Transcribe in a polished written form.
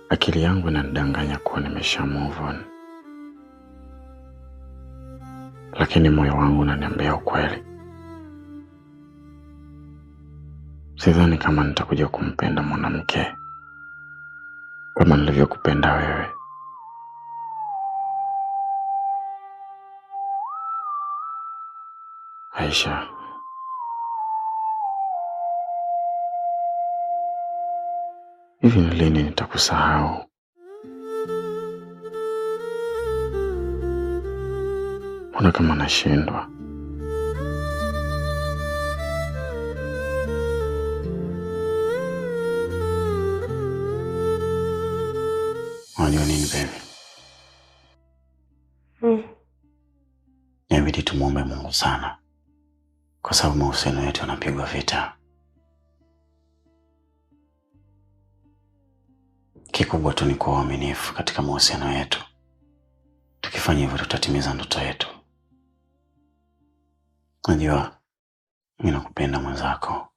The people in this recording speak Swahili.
Akili yangu inanidanganya kuwa nimesha move on, lakini moyo wangu unaniambia ukweli. Sidhani kama nitakuja kumpenda mwanamke kama nilivyokupenda wewe. Aisha, hivi ni lini nitakusahau? Mbona kama nashindwa? Unajua nini baby? Inabidi tumuombe Mungu sana, kwa sababu mahusiano yetu yanapigwa vita. Kikubwa tu ni kuwa waaminifu katika mahusiano yetu. Tukifanya hivyo tutatimiza ndoto yetu. Unajua, mimi nakupenda mwenzako.